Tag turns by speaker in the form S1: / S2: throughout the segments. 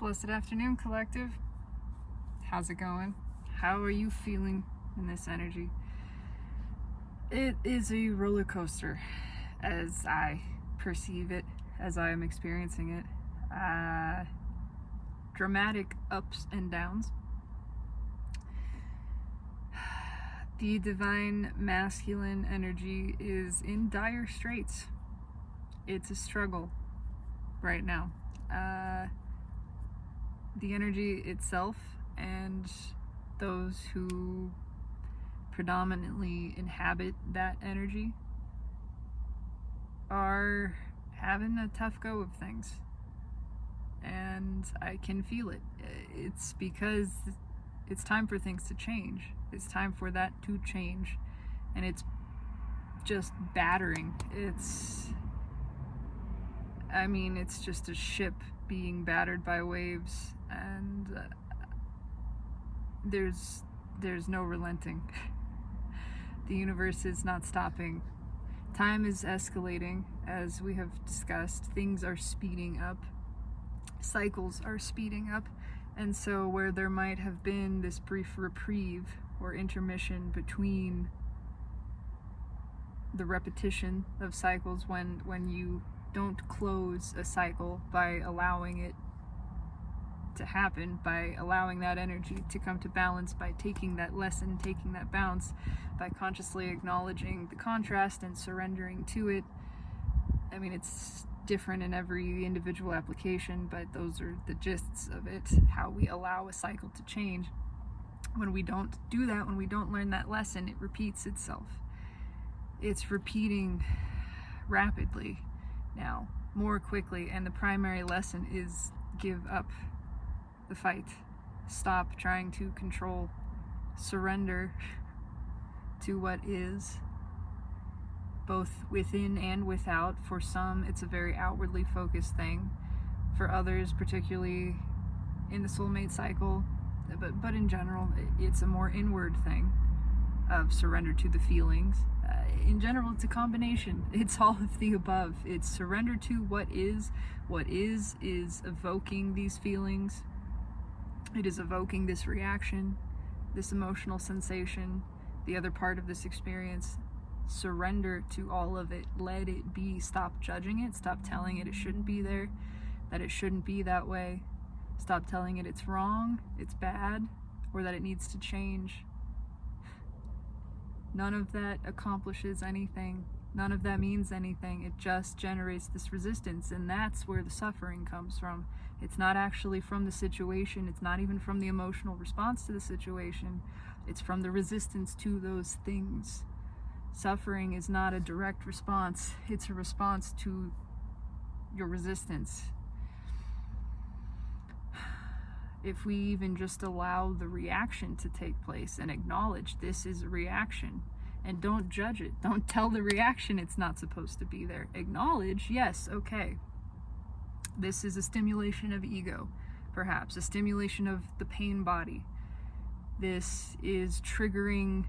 S1: Blessed afternoon, collective. How's it going? How are you feeling in this energy? It is a roller coaster as I perceive it, as I am experiencing it. Dramatic ups and downs. The divine masculine energy is in dire straits. It's a struggle right now. The energy itself and those who predominantly inhabit that energy are having a tough go of things. And I can feel it. It's because it's time for things to change. It's time for that to change. And it's just battering. It's just a ship being battered by waves, and there's no relenting. The universe is not stopping. Time is escalating, as we have discussed. Things are speeding up. Cycles are speeding up. And so where there might have been this brief reprieve or intermission between the repetition of cycles, when you don't close a cycle by allowing it to happen, by allowing that energy to come to balance, by taking that lesson, taking that bounce, by consciously acknowledging the contrast and surrendering to it. I mean, it's different in every individual application, but those are the gists of it, how we allow a cycle to change. When we don't do that, when we don't learn that lesson, it repeats itself. It's repeating rapidly now, more quickly, and the primary lesson is give up the fight. Stop trying to control. Surrender to what is, both within and without. For some, it's a very outwardly focused thing. For others, particularly in the soulmate cycle, but in general, it's a more inward thing of surrender to the feelings. In general, it's a combination. It's all of the above. It's surrender to what is. What is evoking these feelings. It is evoking this reaction, this emotional sensation, the other part of this experience. Surrender to all of it. Let it be. Stop judging it. Stop telling it shouldn't be there, that it shouldn't be that way. Stop telling it it's wrong, it's bad, or that it needs to change. None of that accomplishes anything. None of that means anything. It just generates this resistance, and that's where the suffering comes from. It's not actually from the situation. It's not even from the emotional response to the situation. It's from the resistance to those things. Suffering is not a direct response. It's a response to your resistance. If we even just allow the reaction to take place and acknowledge this is a reaction, and don't judge it. Don't tell the reaction it's not supposed to be there. Acknowledge, yes, okay. This is a stimulation of ego, perhaps, a stimulation of the pain body. This is triggering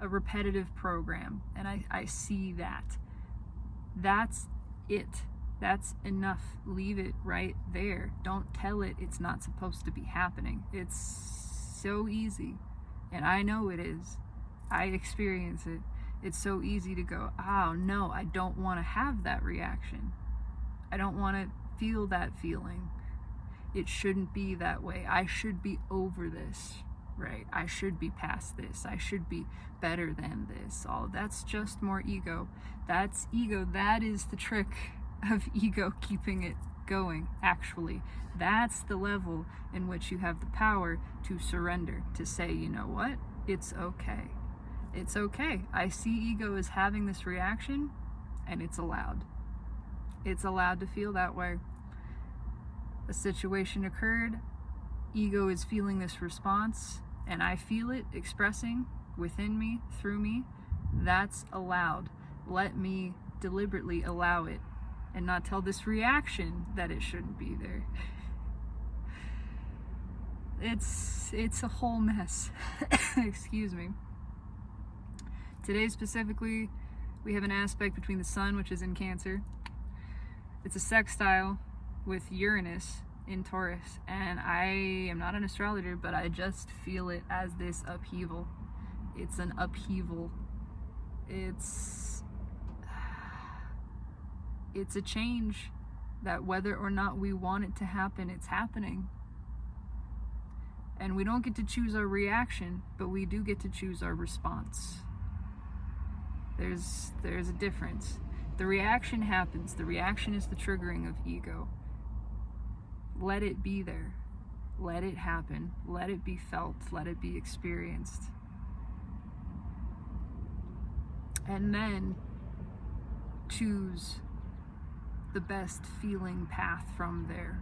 S1: a repetitive program, and I see that. That's it. That's enough. Leave it right there. Don't tell it it's not supposed to be happening. It's so easy, and I know it is. I experience it. It's so easy to go, oh no, I don't want to have that reaction. I don't want to feel that feeling. It shouldn't be that way. I should be over this, right? I should be past this. I should be better than this. All that's just more ego. That's ego. That is the trick of ego keeping it going, actually. That's the level in which you have the power to surrender, to say, you know what? It's okay. It's okay. I see ego as having this reaction, and it's allowed. It's allowed to feel that way. A situation occurred, ego is feeling this response, and I feel it expressing within me, through me. That's allowed. Let me deliberately allow it, and not tell this reaction that it shouldn't be there. It's a whole mess. Excuse me. Today specifically, we have an aspect between the sun, which is in Cancer. It's a sextile with Uranus in Taurus, and I am not an astrologer, but I just feel it as this upheaval. It's an upheaval. It's a change that whether or not we want it to happen, it's happening. And we don't get to choose our reaction, but we do get to choose our response. There's a difference. The reaction happens. The reaction is the triggering of ego. Let it be there. Let it happen. Let it be felt. Let it be experienced. And then choose the best feeling path from there.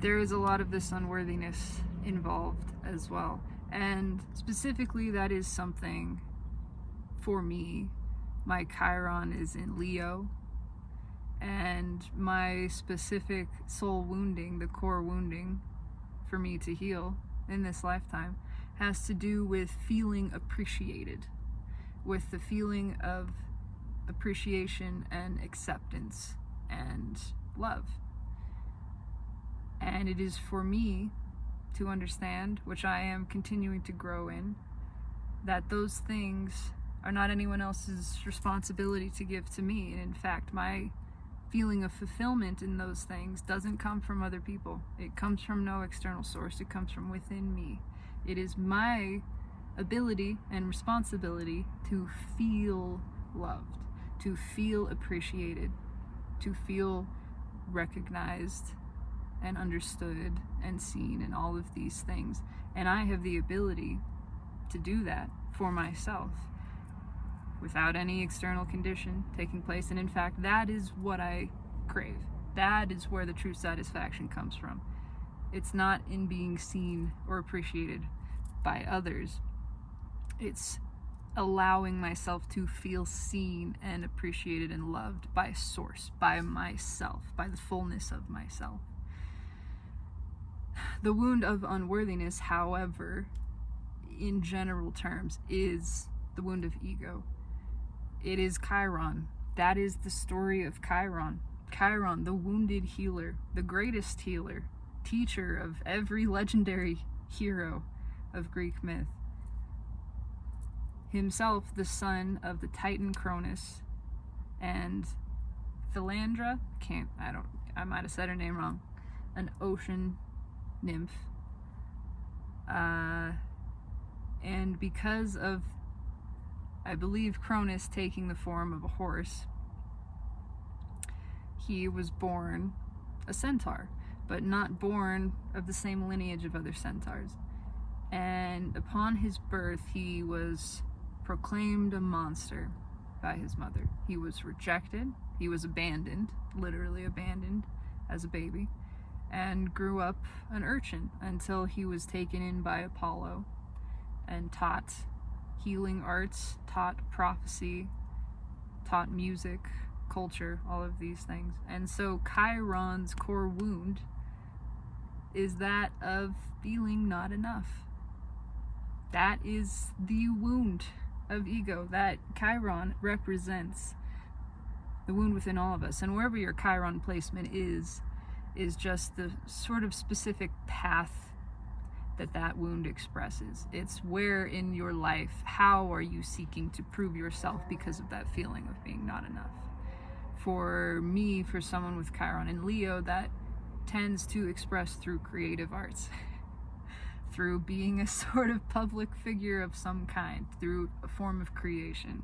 S1: There is a lot of this unworthiness involved as well. And specifically, that is something for me. My Chiron is in Leo, and my specific soul wounding, the core wounding for me to heal in this lifetime, has to do with feeling appreciated, with the feeling of appreciation and acceptance and love. And it is for me to understand, which I am continuing to grow in, that those things are not anyone else's responsibility to give to me. And in fact, my feeling of fulfillment in those things doesn't come from other people. It comes from no external source. It comes from within me. It is my ability and responsibility to feel loved, to feel appreciated, to feel recognized and understood and seen, and all of these things. And I have the ability to do that for myself without any external condition taking place. And in fact, that is what I crave. That is where the true satisfaction comes from. It's not in being seen or appreciated by others. It's allowing myself to feel seen and appreciated and loved by source, by myself, by the fullness of myself. The wound of unworthiness, however, in general terms, is the wound of ego. It is Chiron. That is the story of Chiron. Chiron, the wounded healer, the greatest healer, teacher of every legendary hero of Greek myth. Himself the son of the Titan Cronus and Philandra, I might have said her name wrong, an ocean nymph. And because of, I believe, Cronus taking the form of a horse, he was born a centaur, but not born of the same lineage of other centaurs. And upon his birth, he was proclaimed a monster by his mother. He was rejected. He was abandoned, literally abandoned as a baby, and grew up an urchin until he was taken in by Apollo and taught healing arts, taught prophecy, taught music, culture, all of these things. And so Chiron's core wound is that of feeling not enough. That is the wound of ego. That Chiron represents the wound within all of us. And wherever your Chiron placement is just the sort of specific path that wound expresses. It's where in your life, how are you seeking to prove yourself because of that feeling of being not enough? For me, for someone with Chiron and Leo, that tends to express through creative arts, through being a sort of public figure of some kind, through a form of creation.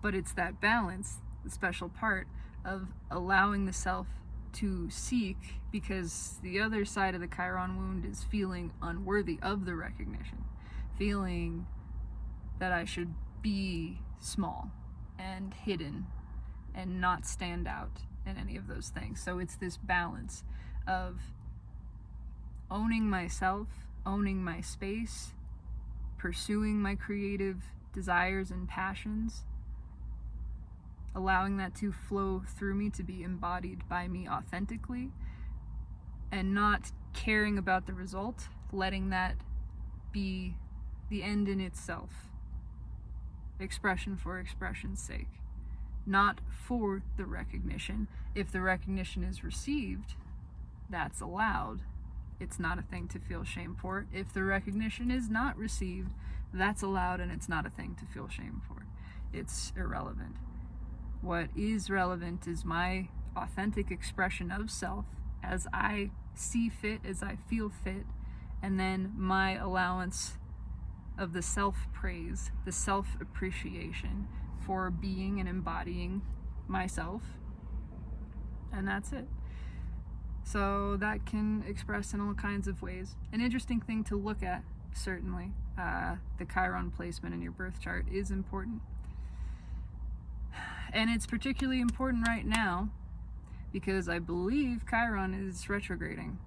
S1: But it's that balance, the special part of allowing the self to seek, because the other side of the Chiron wound is feeling unworthy of the recognition, feeling that I should be small and hidden and not stand out in any of those things. So it's this balance of owning myself, owning my space, pursuing my creative desires and passions, allowing that to flow through me, to be embodied by me authentically, and not caring about the result, letting that be the end in itself, expression for expression's sake. not for the recognition. If the recognition is received, that's allowed. It's not a thing to feel shame for. If the recognition is not received, that's allowed, and it's not a thing to feel shame for. It's irrelevant. What is relevant is my authentic expression of self as I see fit, as I feel fit, and then my allowance of the self-praise, the self-appreciation for being and embodying myself, and that's it. So that can express in all kinds of ways. An interesting thing to look at, certainly, the Chiron placement in your birth chart is important. And it's particularly important right now because I believe Chiron is retrograding.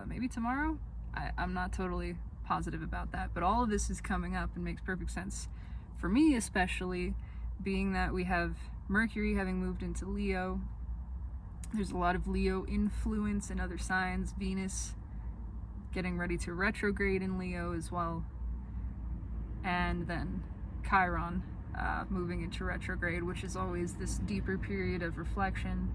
S1: Maybe tomorrow? I'm not totally positive about that, but all of this is coming up and makes perfect sense for me, especially being that we have Mercury having moved into Leo. There's a lot of Leo influence in other signs. Venus getting ready to retrograde in Leo as well. And then Chiron moving into retrograde, which is always this deeper period of reflection,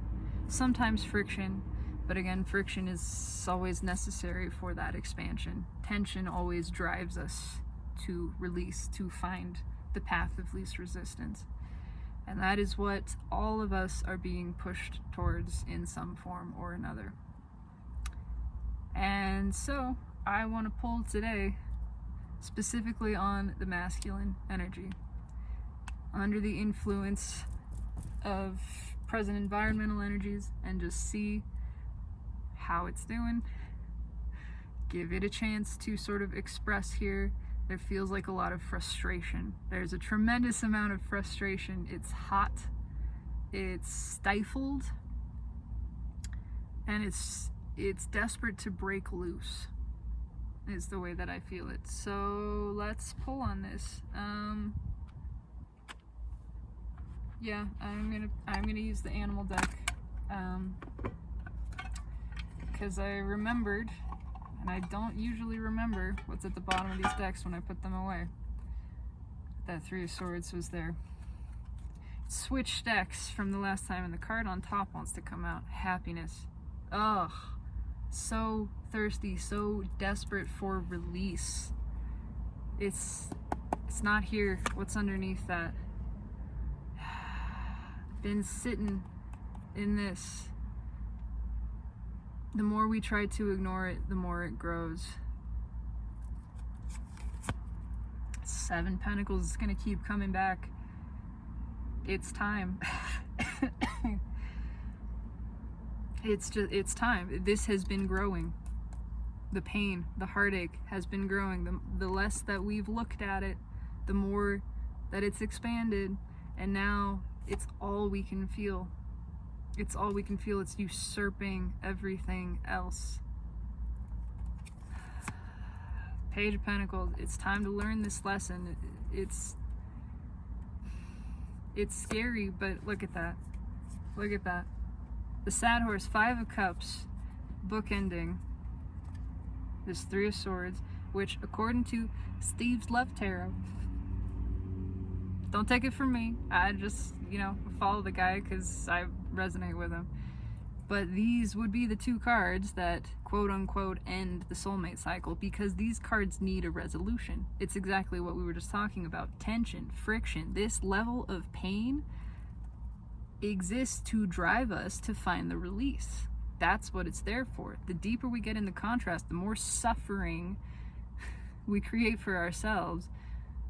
S1: sometimes friction, but again, friction is always necessary for that expansion. Tension always drives us to release, to find the path of least resistance. And that is what all of us are being pushed towards in some form or another. And so I want to pull today specifically on the masculine energy. Under the influence of present environmental energies, and just see how it's doing. Give it a chance to sort of express here. There feels like a lot of frustration. There's a tremendous amount of frustration. It's hot, it's stifled, and it's desperate to break loose, is the way that I feel it. So let's pull on this. Yeah, I'm gonna use the animal deck because I remembered, and I don't usually remember what's at the bottom of these decks when I put them away. That Three of Swords was there. Switch decks from the last time, and the card on top wants to come out. Happiness. Ugh, so thirsty, so desperate for release. It's not here. What's underneath that? Been sitting in this. The more we try to ignore it, the more it grows. Seven Pentacles is going to keep coming back. It's time. It's time. This has been growing. The pain, the heartache has been growing. The less that we've looked at it, the more that it's expanded, and now it's all we can feel. It's all we can feel. It's usurping everything else. Page of Pentacles. It's time to learn this lesson. It's scary, but look at that. Look at that. The Sad Horse, Five of Cups, bookending this Three of Swords, which, according to Steve's Love Tarot, don't take it from me. I just, follow the guy because I resonate with him. But these would be the two cards that, quote unquote, end the soulmate cycle, because these cards need a resolution. It's exactly what we were just talking about. Tension, friction, this level of pain exists to drive us to find the release. That's what it's there for. The deeper we get in the contrast, the more suffering we create for ourselves,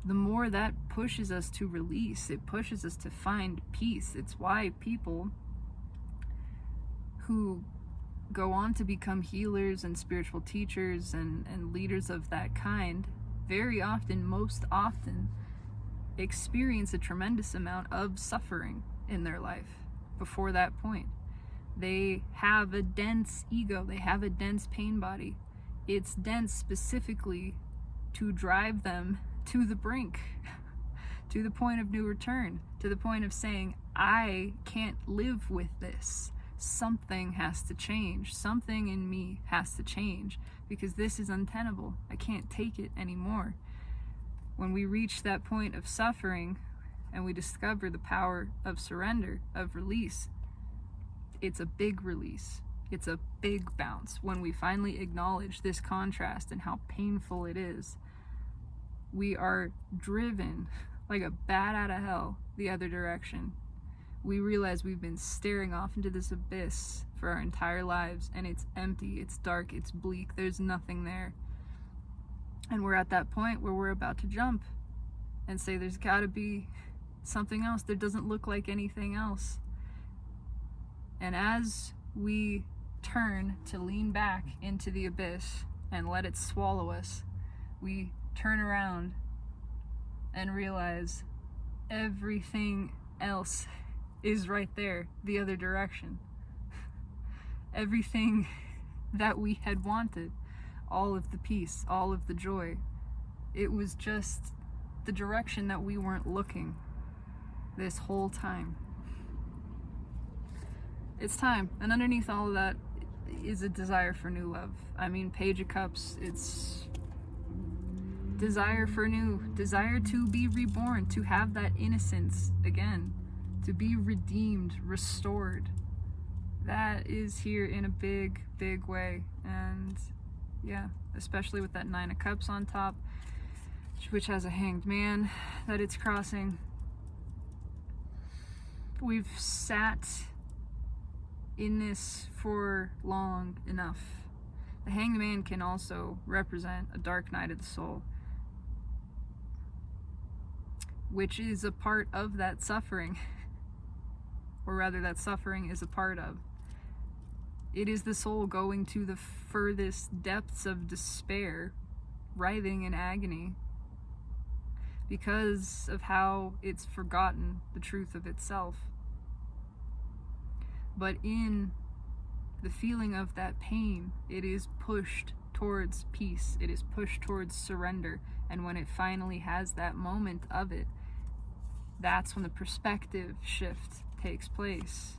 S1: the more that pushes us to release. It pushes us to find peace. It's why people who go on to become healers and spiritual teachers and leaders of that kind very often, most often, experience a tremendous amount of suffering in their life before that point. They have a dense ego. They have a dense pain body. It's dense specifically to drive them to the brink, to the point of no return, to the point of saying, I can't live with this. Something has to change. Something in me has to change, because this is untenable. I can't take it anymore. When we reach that point of suffering, and we discover the power of surrender, of release, it's a big release. It's a big bounce when we finally acknowledge this contrast and how painful it is. We are driven like a bat out of hell the other direction. We realize we've been staring off into this abyss for our entire lives, and it's empty, it's dark, it's bleak, there's nothing there. And we're at that point where we're about to jump and say there's gotta be something else. There doesn't look like anything else. And as we turn to lean back into the abyss and let it swallow us, we turn around and realize everything else is right there, the other direction. Everything that we had wanted, all of the peace, all of the joy, it was just the direction that we weren't looking this whole time. It's time, and underneath all of that is a desire for new love. I mean, Page of Cups, it's desire for new, desire to be reborn, to have that innocence again, to be redeemed, restored. That is here in a big, big way. And yeah, especially with that Nine of Cups on top, which has a Hanged Man that it's crossing. We've sat in this for long enough. The Hanged Man can also represent a dark night of the soul, which is a part of that suffering, or rather that suffering is a part of. It is the soul going to the furthest depths of despair, writhing in agony, because of how it's forgotten the truth of itself. But in the feeling of that pain, it is pushed towards peace. It is pushed towards surrender. And when it finally has that moment of it, that's when the perspective shift takes place.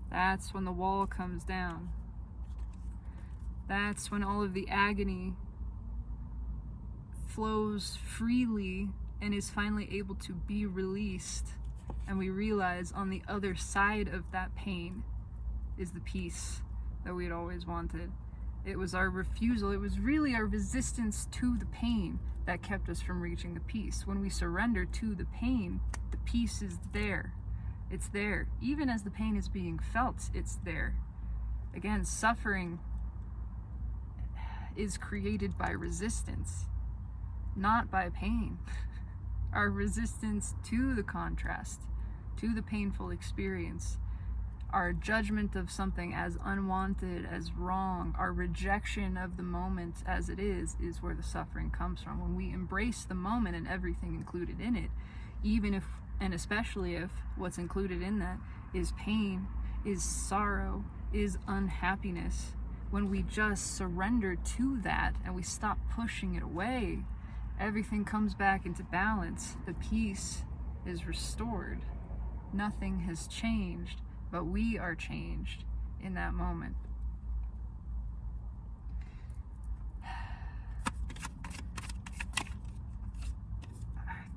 S1: That's when the wall comes down. That's when all of the agony flows freely and is finally able to be released. And we realize on the other side of that pain is the peace that we had always wanted. It was our refusal, it was really our resistance to the pain that kept us from reaching the peace. When we surrender to the pain, the peace is there. It's there. Even as the pain is being felt, it's there. Again, suffering is created by resistance, not by pain. Our resistance to the contrast, to the painful experience, our judgment of something as unwanted, as wrong, our rejection of the moment as it is where the suffering comes from. When we embrace the moment and everything included in it, even if, and especially if, what's included in that is pain, is sorrow, is unhappiness, when we just surrender to that and we stop pushing it away, everything comes back into balance. The peace is restored. Nothing has changed, but we are changed in that moment.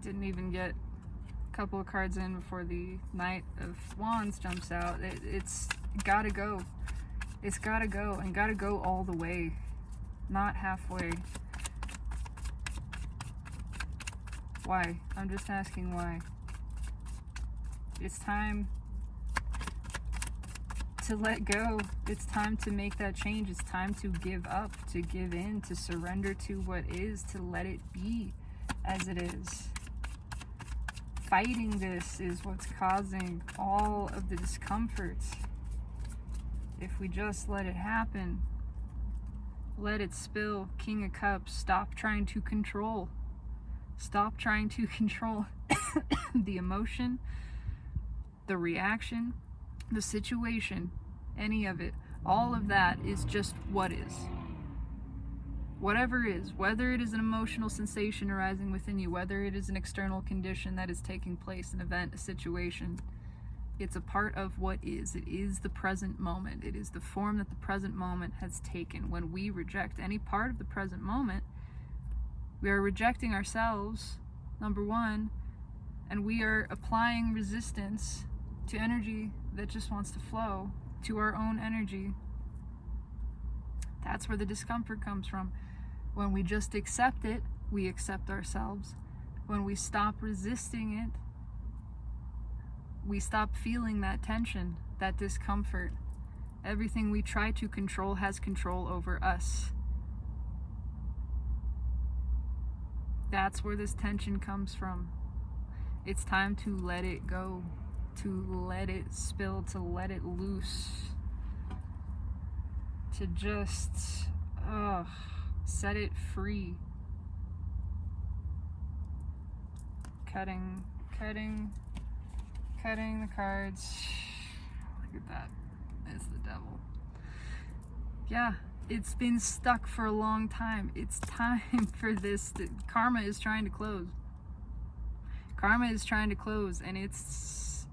S1: Didn't even get a couple of cards in before the Knight of Wands jumps out. It's gotta go. It's gotta go, and gotta go all the way, not halfway. Why? I'm just asking why. It's time to let go. It's time to make that change. It's time to give up, to give in, to surrender to what is, to let it be as it is. Fighting this is what's causing all of the discomforts. If we just let it happen, let it spill. King of Cups, stop trying to control. Stop trying to control the emotion, the reaction, the situation, any of it. All of that is just what is. Whatever is, whether it is an emotional sensation arising within you, whether it is an external condition that is taking place, an event, a situation, it's a part of what is. It is the present moment. It is the form that the present moment has taken. When we reject any part of the present moment, we are rejecting ourselves, number one, and we are applying resistance to energy that just wants to flow, to our own energy. That's where the discomfort comes from. When we just accept it, we accept ourselves. When we stop resisting it, we stop feeling that tension, that discomfort. Everything we try to control has control over us. That's where this tension comes from. It's time to let it go, to let it spill, to let it loose, to just set it free. Cutting the cards. Look at that. It's the devil. Yeah, it's been stuck for a long time. It's time for this. Karma is trying to close. Karma is trying to close, and it's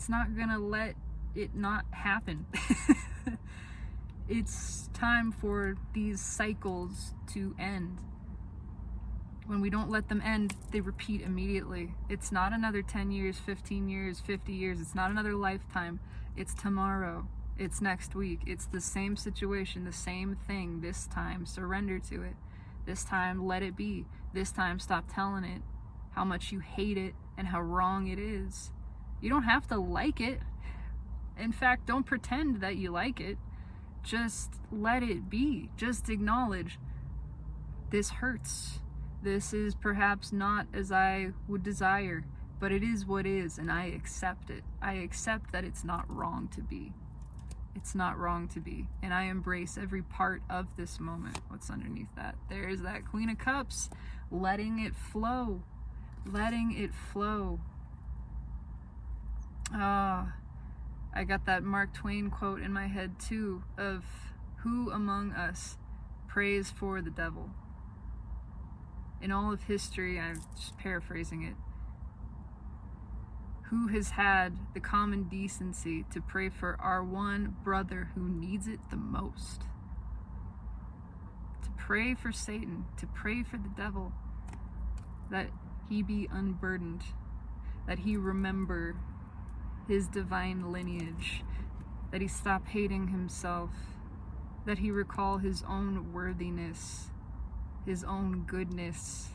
S1: not gonna let it not happen. It's time for these cycles to end. When we don't let them end, they repeat immediately. It's not another 10 years, 15 years, 50 years. It's not another lifetime. It's tomorrow. It's next week. It's the same situation, the same thing. This time, surrender to it. This time, let it be. This time, stop telling it how much you hate it and how wrong it is. You don't have to like it. In fact, don't pretend that you like it. Just let it be. Just acknowledge, this hurts. This is perhaps not as I would desire, but it is what is, and I accept it. I accept that it's not wrong to be. It's not wrong to be, and I embrace every part of this moment. What's underneath that? There's that Queen of Cups, letting it flow. Letting it flow. I got that Mark Twain quote in my head too, of who among us prays for the devil? In all of history, I'm just paraphrasing it, who has had the common decency to pray for our one brother who needs it the most? To pray for Satan, to pray for the devil, that he be unburdened, that he remember his divine lineage, that he stop hating himself, that he recall his own worthiness, his own goodness.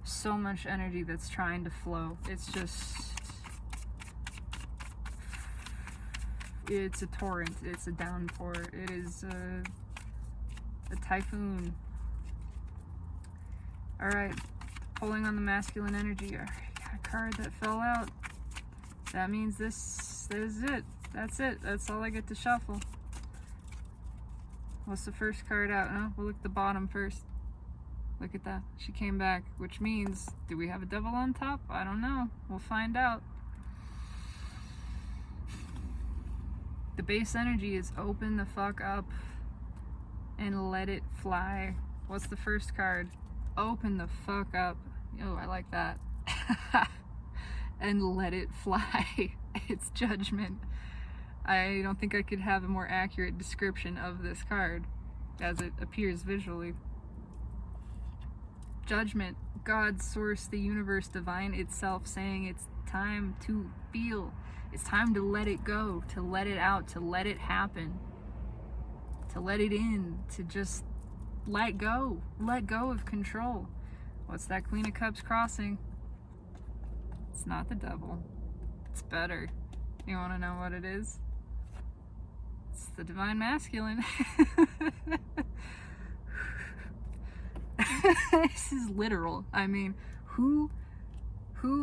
S1: So much energy that's trying to flow. It's a torrent, it's a downpour, it is a typhoon. Alright, pulling on the masculine energy. Alright, got a card that fell out. That means this is it. That's it. That's all I get to shuffle. What's the first card out? Oh, we'll look at the bottom first. Look at that. She came back, which means, do we have a devil on top? I don't know. We'll find out. The base energy is open the fuck up and let it fly. What's the first card? Open the fuck up. Oh, I like that. And let it fly. It's judgment. I don't think I could have a more accurate description of this card as it appears visually. Judgment, God, source, the universe, divine itself, saying it's time to feel. It's time to let it go, to let it out, to let it happen, to let it in, to just let go of control. What's that Queen of Cups crossing? It's not the devil. It's better. You want to know what it is? It's the divine masculine. This is literal. I mean, who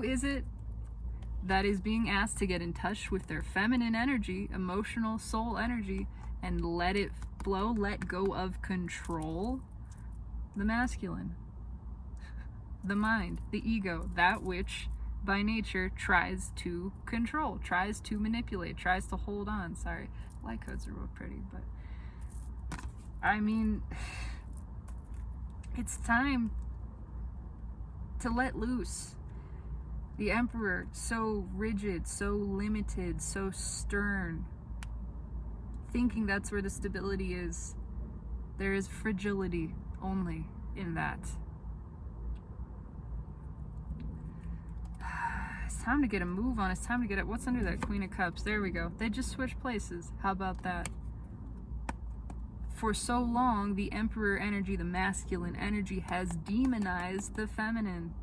S1: is it that is being asked to get in touch with their feminine energy, emotional soul energy, and let it flow, let go of control? The masculine. The mind, the ego, that which by nature tries to control, tries to manipulate, tries to hold on. Sorry, light codes are real pretty, but I mean, it's time to let loose. The Emperor, so rigid, so limited, so stern, thinking that's where the stability is. There is fragility only in that. time to get a move on. It's time to get it. What's under that Queen of Cups? There we go. They just switched places. How about that? For so long, the Emperor energy, the masculine energy, has demonized the feminine.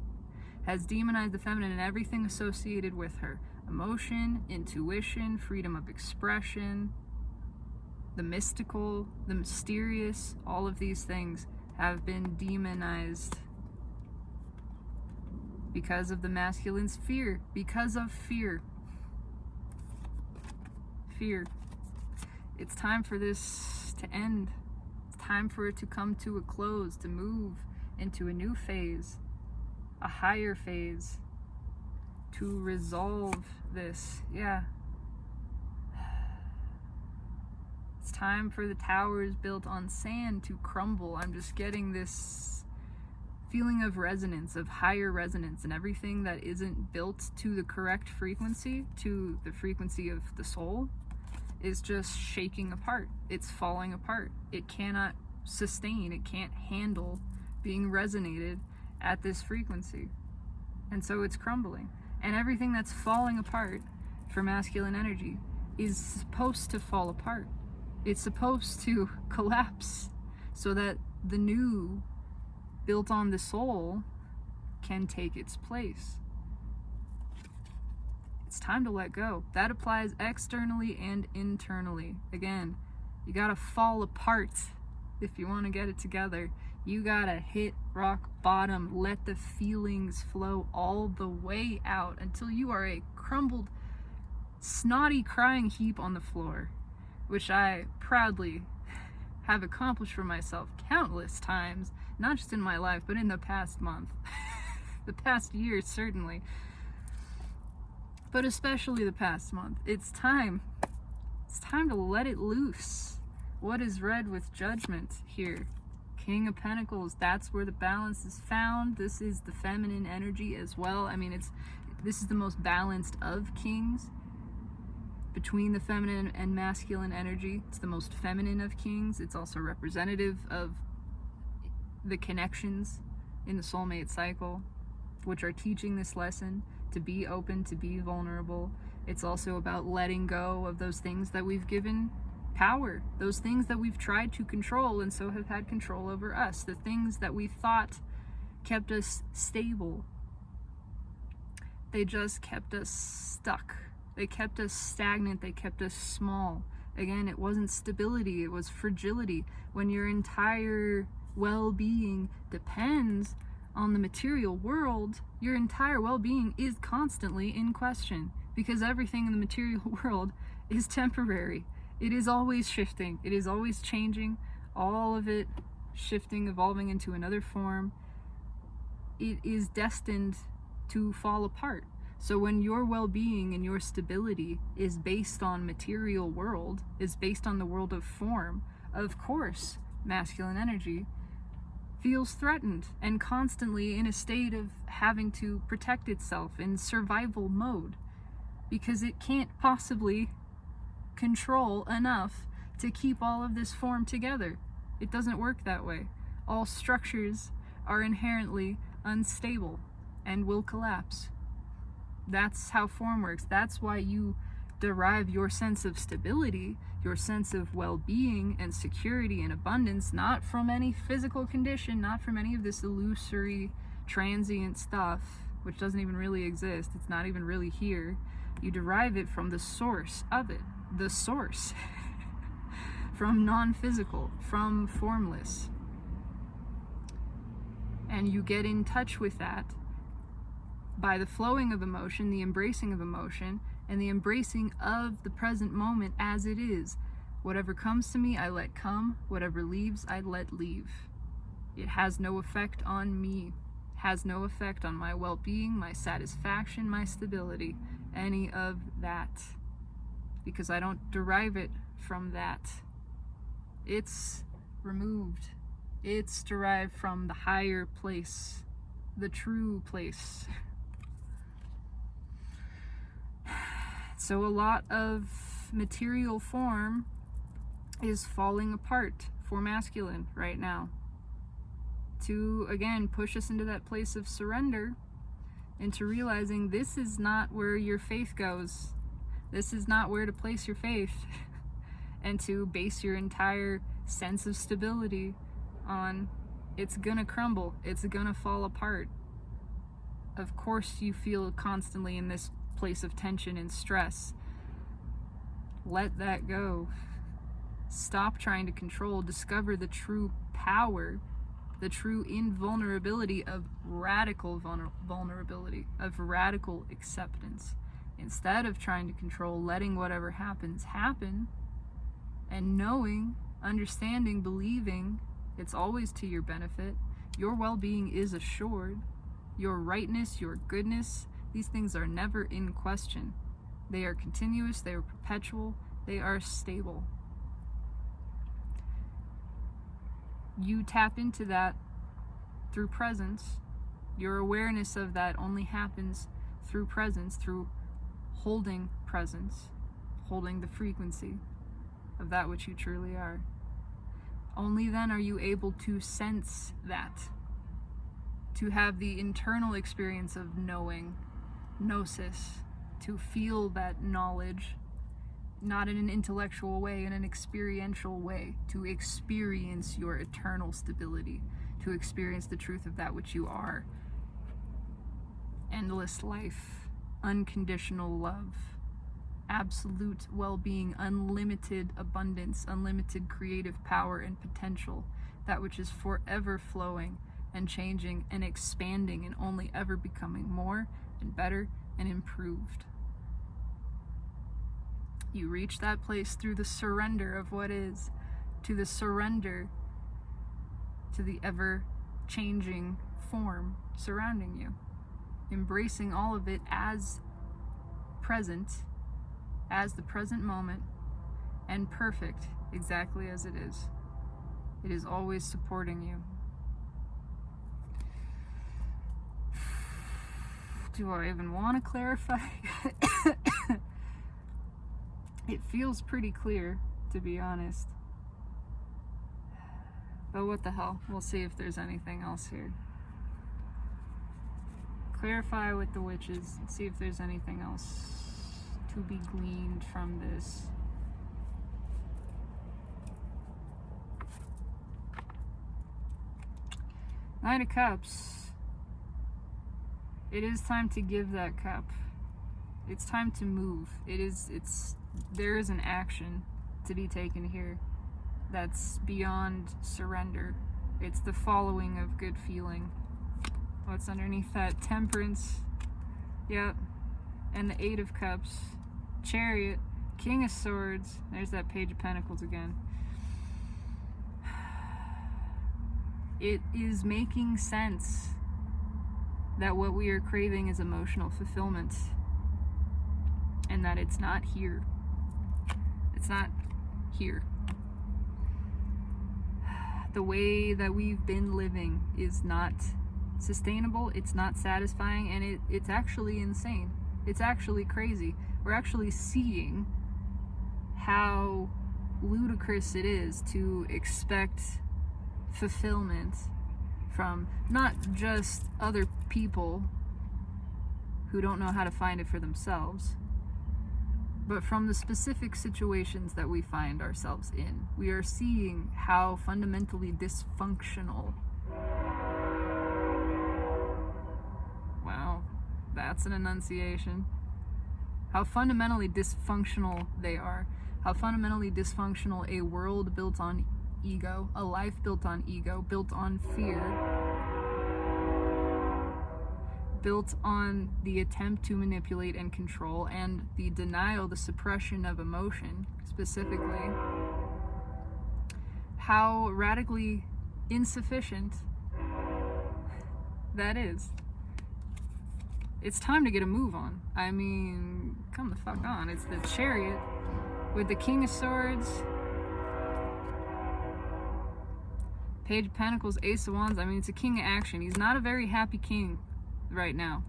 S1: Has demonized the feminine and everything associated with her. Emotion, intuition, freedom of expression, the mystical, the mysterious, all of these things have been demonized because of the masculine's fear, because of fear. Fear. It's time for this to end. It's time for it to come to a close, to move into a new phase, a higher phase, to resolve this. Yeah. It's time for the towers built on sand to crumble. I'm just getting this feeling of resonance, of higher resonance, and everything that isn't built to the correct frequency, to the frequency of the soul, is just shaking apart. It's falling apart. It cannot sustain, it can't handle being resonated at this frequency. And so it's crumbling. And everything that's falling apart for masculine energy is supposed to fall apart. It's supposed to collapse so that the new, built on the soul, can take its place. It's time to let go. That applies externally and internally. Again, you gotta fall apart if you want to get it together. You gotta hit rock bottom. Let the feelings flow all the way out until you are a crumbled, snotty crying heap on the floor, which I proudly have accomplished for myself countless times, not just in my life, but in the past month, the past year certainly, but especially the past month. It's time to let it loose. What is read with judgment here? King of Pentacles, that's where the balance is found. This is the feminine energy as well. I mean, this is the most balanced of kings. Between the feminine and masculine energy, it's the most feminine of kings. It's also representative of the connections in the soulmate cycle, which are teaching this lesson to be open, to be vulnerable. It's also about letting go of those things that we've given power, those things that we've tried to control and so have had control over us, the things that we thought kept us stable. They just kept us stuck. They kept us stagnant. They kept us small. Again, it wasn't stability, it was fragility. When your entire well-being depends on the material world, your entire well-being is constantly in question, because everything in the material world is temporary. It is always shifting. It is always changing. All of it shifting, evolving into another form. It is destined to fall apart. So when your well-being and your stability is based on material world, is based on the world of form, of course, masculine energy feels threatened and constantly in a state of having to protect itself in survival mode, because it can't possibly control enough to keep all of this form together. It doesn't work that way. All structures are inherently unstable and will collapse. That's how form works. That's why you derive your sense of stability, your sense of well-being and security and abundance, not from any physical condition, not from any of this illusory, transient stuff, which doesn't even really exist. It's not even really here. You derive it from the source of it. The source. From non-physical, from formless. And you get in touch with that by the flowing of emotion, the embracing of emotion, and the embracing of the present moment as it is. Whatever comes to me, I let come. Whatever leaves, I let leave. It has no effect on me. Has no effect on my well-being, my satisfaction, my stability, any of that. Because I don't derive it from that. It's removed. It's derived from the higher place, the true place. So a lot of material form is falling apart for masculine right now. To, again, push us into that place of surrender, into realizing this is not where your faith goes. This is not where to place your faith. And to base your entire sense of stability on it's gonna crumble, it's gonna fall apart. Of course you feel constantly in this place of tension and stress. Let that go. Stop trying to control. Discover the true power, the true invulnerability of radical vulnerability, of radical acceptance. Instead of trying to control, letting whatever happens happen, and knowing, understanding, believing it's always to your benefit. Your well-being is assured. Your rightness, your goodness, these things are never in question. They are continuous, they are perpetual, they are stable. You tap into that through presence. Your awareness of that only happens through presence, through holding presence, holding the frequency of that which you truly are. Only then are you able to sense that, to have the internal experience of knowing, gnosis, to feel that knowledge, not in an intellectual way, in an experiential way, to experience your eternal stability, to experience the truth of that which you are. Endless life, unconditional love, absolute well-being, unlimited abundance, unlimited creative power and potential, that which is forever flowing and changing and expanding and only ever becoming more and better and improved. You reach that place through the surrender of what is, to the surrender to the ever-changing form surrounding you, embracing all of it as present, as the present moment, and perfect exactly as it is. It is always supporting you. Do I even want to clarify? It feels pretty clear, to be honest. But what the hell? We'll see if there's anything else here. Clarify with the witches and see if there's anything else to be gleaned from this. Knight of Cups. It is time to give that cup. It's time to move. There is an action to be taken here that's beyond surrender. It's the following of good feeling. What's underneath that? Temperance. Yep. And the Eight of Cups. Chariot. King of Swords. There's that Page of Pentacles again. It is making sense that what we are craving is emotional fulfillment, and that it's not here. It's not here. The way that we've been living is not sustainable, it's not satisfying, and it's actually insane. It's actually crazy. We're actually seeing how ludicrous it is to expect fulfillment from not just other people who don't know how to find it for themselves, but from the specific situations that we find ourselves in. We are seeing how fundamentally dysfunctional. Wow, that's an enunciation. How fundamentally dysfunctional they are. How fundamentally dysfunctional a world built on ego, a life built on ego, built on fear, built on the attempt to manipulate and control, and the denial, the suppression of emotion, specifically. How radically insufficient that is. It's time to get a move on. I mean, come the fuck on. It's the Chariot with the King of Swords, Page of Pentacles, Ace of Wands. I mean, it's a king of action. He's not a very happy king right now.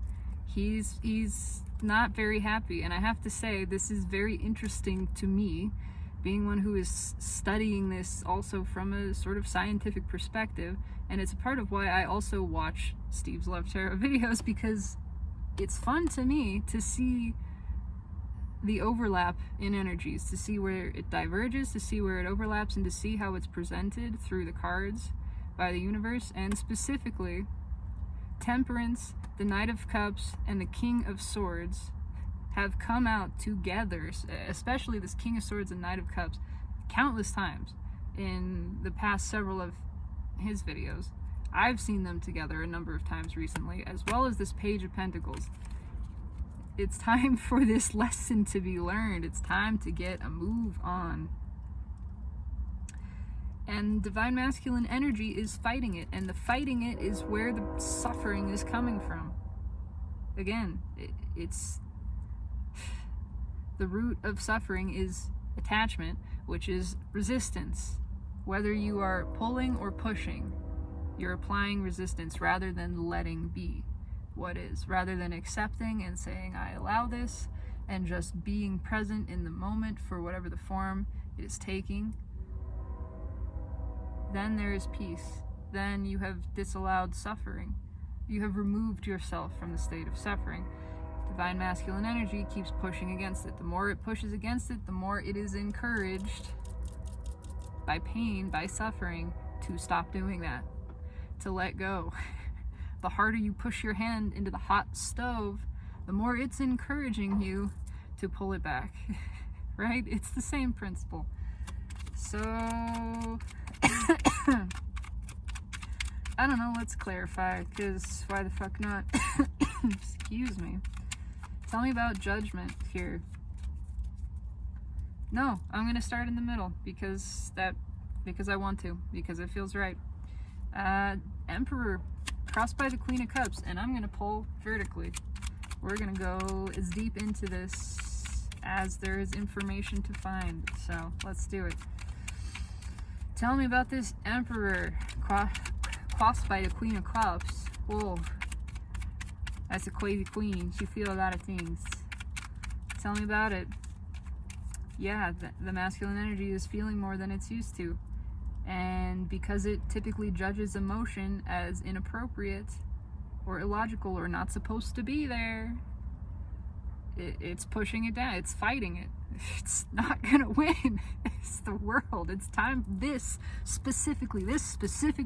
S1: He's not very happy, and I have to say this is very interesting to me, being one who is studying this also from a sort of scientific perspective, and it's a part of why I also watch Steve's Love Tarot videos, because it's fun to me to see the overlap in energies, to see where it diverges, to see where it overlaps, and to see how it's presented through the cards by the universe. And specifically, Temperance, the Knight of Cups, and the King of Swords have come out together, especially this King of Swords and Knight of Cups, countless times in the past several of his videos. I've seen them together a number of times recently, as well as this Page of Pentacles. It's time for this lesson to be learned. It's time to get a move on. And divine masculine energy is fighting it, and the fighting it is where the suffering is coming from. Again, it's the root of suffering is attachment, which is resistance. Whether you are pulling or pushing, you're applying resistance rather than letting be what is, rather than accepting and saying, I allow this, and just being present in the moment for whatever the form it is taking. Then there is peace. Then you have disallowed suffering. You have removed yourself from the state of suffering. Divine masculine energy keeps pushing against it. The more it pushes against it, the more it is encouraged by pain, by suffering, to stop doing that, to let go. The harder you push your hand into the hot stove, the more it's encouraging you to pull it back, right? It's the same principle. So, I don't know, let's clarify, because why the fuck not? Excuse me. Tell me about judgment here. No, I'm going to start in the middle, because I want to, because it feels right. Emperor, crossed by the Queen of Cups, and I'm going to pull vertically. We're going to go as deep into this as there is information to find, so let's do it. Tell me about this Emperor, crossed by the Queen of Cups. Whoa, that's a crazy queen. She feels a lot of things. Tell me about it. Yeah, the masculine energy is feeling more than it's used to. And because it typically judges emotion as inappropriate or illogical or not supposed to be there, it's pushing it down. It's fighting it. It's not gonna win. It's the world. It's time, this specific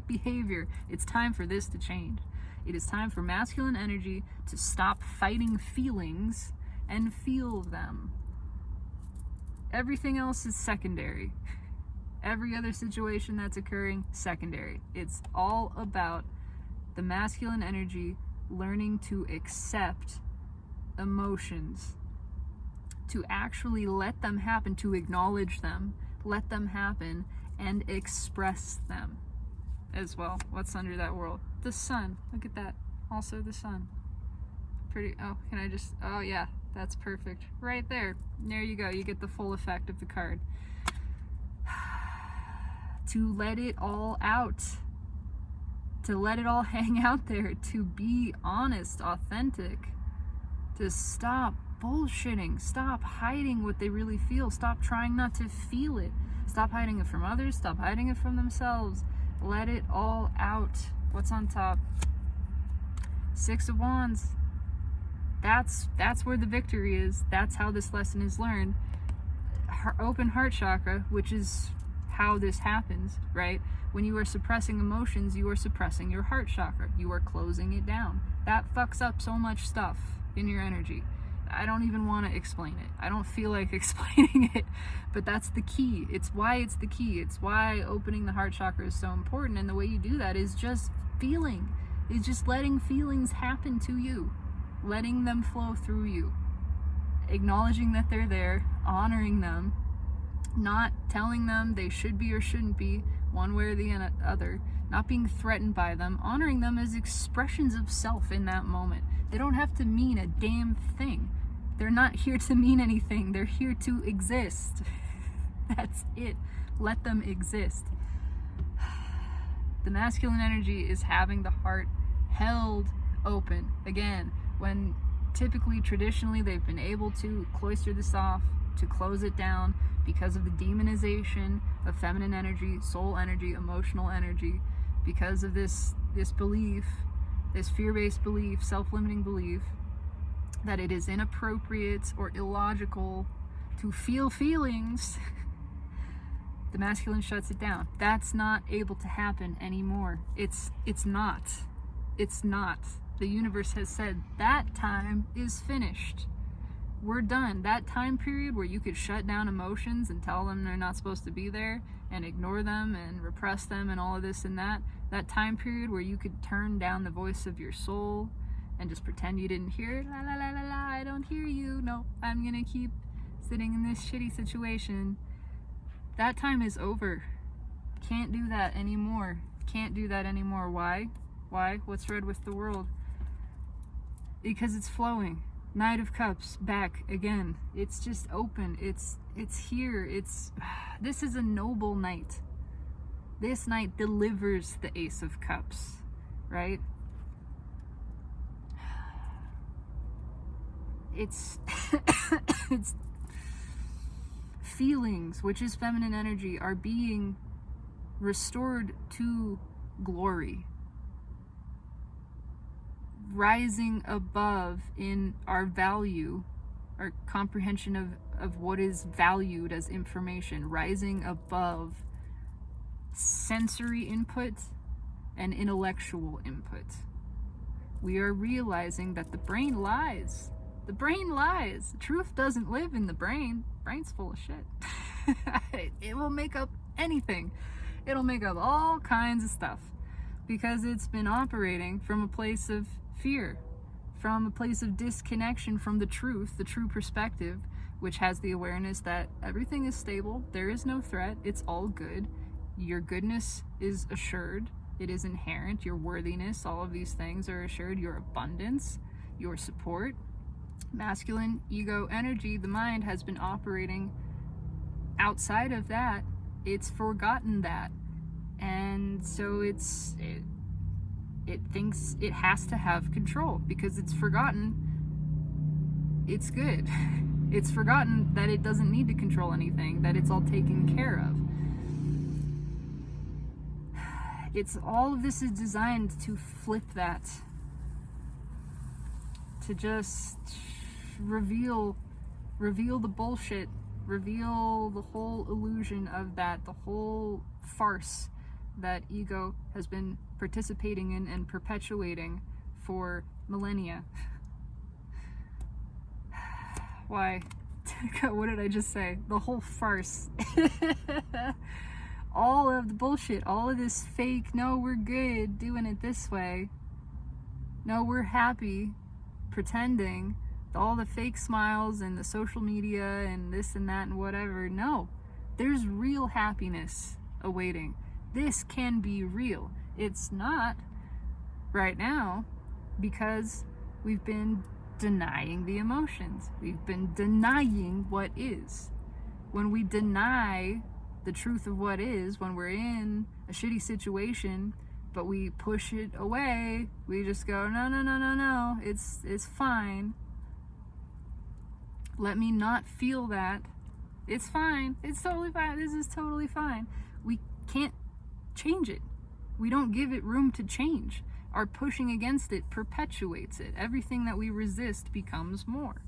S1: behavior, it's time for this to change. It is time for masculine energy to stop fighting feelings and feel them. Everything else is secondary. Every other situation that's occurring, secondary. It's all about the masculine energy learning to accept emotions, to actually let them happen, to acknowledge them, let them happen, and express them as well. What's under that world? The sun. Look at that. Also the sun. Pretty, oh, can I just, oh yeah, that's perfect. Right there. There you go. You get the full effect of the card. To let it all out. To let it all hang out there. To be honest, authentic. To stop bullshitting. Stop hiding what they really feel. Stop trying not to feel it. Stop hiding it from others. Stop hiding it from themselves. Let it all out. What's on top? Six of Wands. That's where the victory is. That's how this lesson is learned. Open heart chakra, which is how this happens, right? When you are suppressing emotions, you are suppressing your heart chakra. You are closing it down. That fucks up so much stuff in your energy. I don't even want to explain it. I don't feel like explaining it, but that's the key. It's why it's the key. It's why opening the heart chakra is so important. And the way you do that is just feeling. It's just letting feelings happen to you, letting them flow through you, acknowledging that they're there, honoring them, not telling them they should be or shouldn't be one way or the other, not being threatened by them, honoring them as expressions of self in that moment. They don't have to mean a damn thing. They're not here to mean anything. They're here to exist. That's it. Let them exist. The masculine energy is having the heart held open. Again, when typically, traditionally, they've been able to cloister this off, to close it down because of the demonization of feminine energy, soul energy, emotional energy, because of this belief, this fear-based belief, self-limiting belief that it is inappropriate or illogical to feel feelings, the masculine shuts it down. That's not able to happen anymore. It's not. It's not. The universe has said that time is finished. We're done. That time period where you could shut down emotions and tell them they're not supposed to be there and ignore them and repress them and all of this and that time period where you could turn down the voice of your soul and just pretend you didn't hear it. La la la la la, I don't hear you. No, I'm gonna keep sitting in this shitty situation. That time is over. Can't do that anymore. Can't do that anymore. Why? What's red with the world? Because it's flowing. Knight of Cups back again. It's just open. It's here. This is a noble night. This night delivers the Ace of Cups, right? It's it's feelings, which is feminine energy, are being restored to glory, rising above in our value, our comprehension of what is valued as information, rising above sensory input and intellectual input. We are realizing that the brain lies. The brain lies. Truth doesn't live in the brain. Brain's full of shit. It will make up anything. It'll make up all kinds of stuff because it's been operating from a place of fear, from a place of disconnection from the true perspective, which has the awareness that everything is stable, there is no threat, it's all good, your goodness is assured, it is inherent, your worthiness, all of these things are assured, your abundance, your support. Masculine ego energy, the mind, has been operating outside of that. It's forgotten that, and so it thinks it has to have control because it's forgotten it's good. It's forgotten that it doesn't need to control anything, that it's all taken care of. It's all of this is designed to flip that, to just reveal the bullshit, reveal the whole illusion of that, the whole farce that ego has been participating in and perpetuating for millennia. Why? What did I just say? The whole farce. All of the bullshit, all of this fake, no, we're good doing it this way. No, we're happy pretending, all the fake smiles and the social media and this and that and whatever. No, there's real happiness awaiting. This can be real. It's not right now because we've been denying the emotions. We've been denying what is. When we deny the truth of what is, when we're in a shitty situation, but we push it away, we just go, no, it's fine. Let me not feel that. It's fine. It's totally fine. This is totally fine. We can't change it. We don't give it room to change. Our pushing against it perpetuates it. Everything that we resist becomes more.